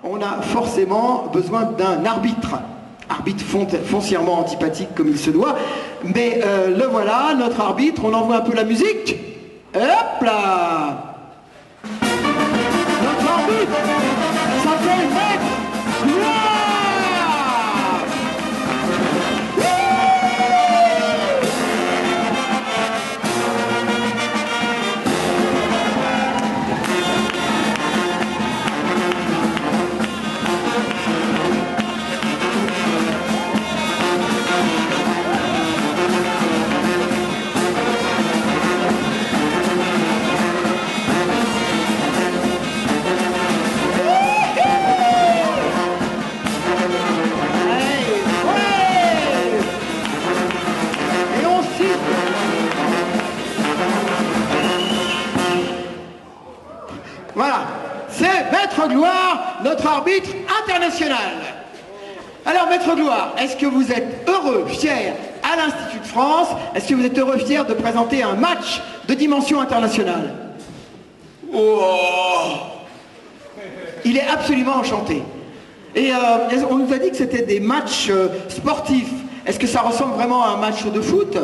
on a forcément besoin d'un arbitre. Arbitre foncièrement antipathique comme il se doit. Mais le voilà, notre arbitre, on envoie un peu la musique. Hop là! Notre arbitre s'appelle Maître Gloire! Voilà, c'est Maître Gloire, notre arbitre international. Alors Maître Gloire, est-ce que vous êtes heureux, fier à l'Institut de France? Est-ce que vous êtes heureux, fier de présenter un match de dimension internationale? Oh, il est absolument enchanté. Et on nous a dit que c'était des matchs sportifs. Est-ce que ça ressemble vraiment à un match de foot?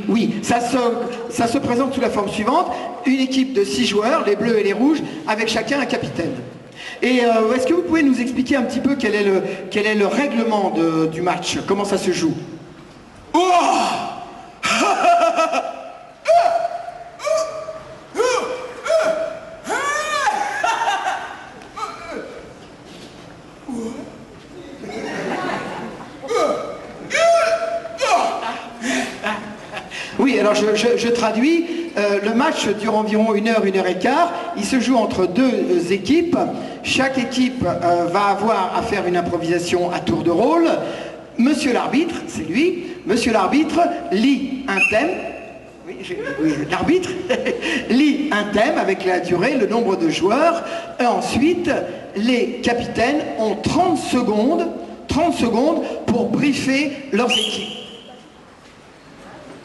Oui, ça se présente sous la forme suivante, une équipe de 6 joueurs, les bleus et les rouges, avec chacun un capitaine. Et est-ce que vous pouvez nous expliquer un petit peu quel est le règlement du match? Comment ça se joue? Oui, alors je traduis. Le match dure environ 1 heure, 1 heure et quart. Il se joue entre 2 équipes. Chaque équipe va avoir à faire une improvisation à tour de rôle. Monsieur l'arbitre, c'est lui, monsieur l'arbitre lit un thème. Oui, l'arbitre lit un thème avec la durée, le nombre de joueurs. Et ensuite, les capitaines ont 30 secondes pour briefer leurs équipes.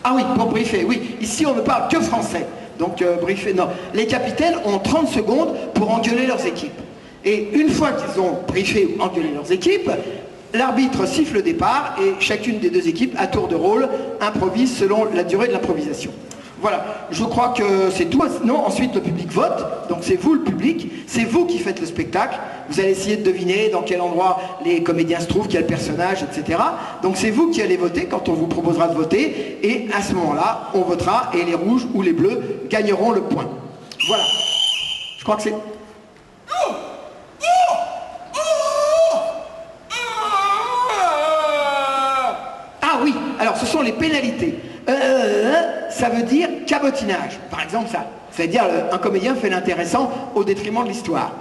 Ah oui, pour briefer, oui. Ici, on ne parle que français. Donc, briefer, non. Les capitaines ont 30 secondes pour engueuler leurs équipes. Et une fois qu'ils ont briefé ou engueulé leurs équipes, l'arbitre siffle le départ et chacune des 2 équipes, à tour de rôle, improvise selon la durée de l'improvisation. Voilà, je crois que c'est tout. Non, ensuite le public vote, donc c'est vous le public, c'est vous qui faites le spectacle. Vous allez essayer de deviner dans quel endroit les comédiens se trouvent, quel personnage, etc. Donc c'est vous qui allez voter quand on vous proposera de voter, et à ce moment-là, on votera et les rouges ou les bleus gagneront le point. Voilà, je crois que c'est... Ah oui, alors ce sont les pénalités. Ça veut dire cabotinage. Par exemple ça. C'est-à-dire un comédien fait l'intéressant au détriment de l'histoire.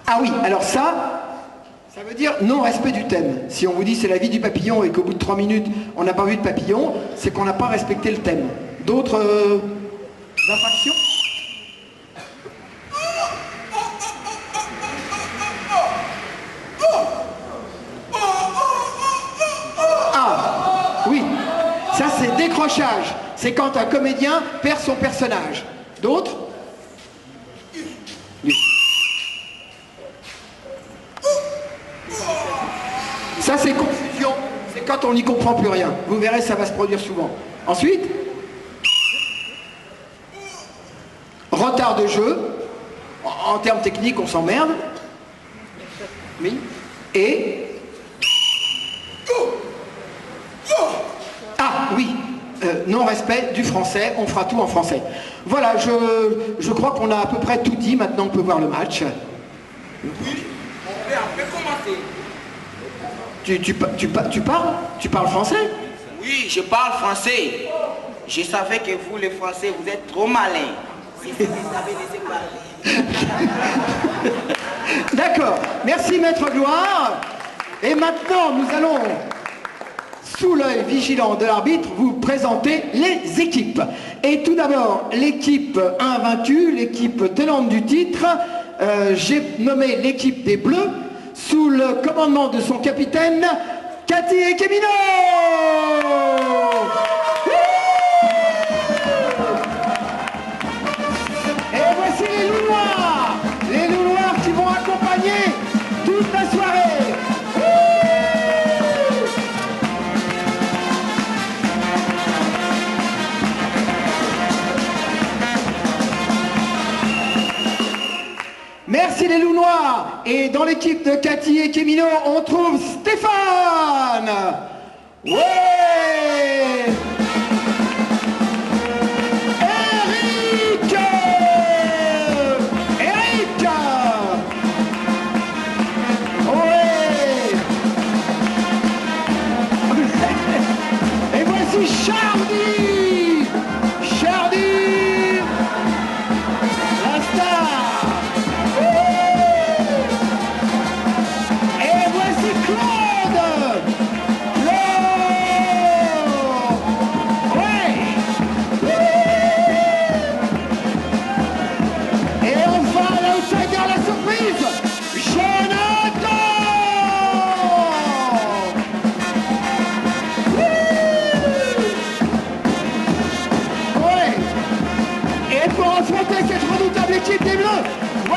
Ah oui, alors ça veut dire non-respect du thème. Si on vous dit c'est la vie du papillon et qu'au bout de 3 minutes on n'a pas vu de papillon, c'est qu'on n'a pas respecté le thème. D'autres infractions? Décrochage, c'est quand un comédien perd son personnage. D'autres? Ça c'est confusion, c'est quand on n'y comprend plus rien. Vous verrez, ça va se produire souvent. Ensuite, retard de jeu. En termes techniques, on s'emmerde. Oui. Et... Ah oui, non-respect du français, on fera tout en français. Voilà, je crois qu'on a à peu près tout dit, maintenant on peut voir le match. Oui, on peut commencer. Tu parles français? Oui, je parle français. Je savais que vous les Français, vous êtes trop malins. Si vous les avez laissé parler. D'accord, merci Maître Gloire. Et maintenant nous allons... sous l'œil vigilant de l'arbitre, vous présentez les équipes. Et tout d'abord, l'équipe invaincue, l'équipe tenante du titre, j'ai nommé l'équipe des Bleus sous le commandement de son capitaine, Cathy Ekemino. Et voici les loups noirs. Les loups noirs qui vont accompagner toute la soirée. Merci les loups noirs. Et dans l'équipe de Cathy Ekemino, on trouve Stéphane. Ouais. Eric. Eric. Ouais. Et voici Chardy. Chardy, la star. Pour affronter cette redoutable équipe des Bleus,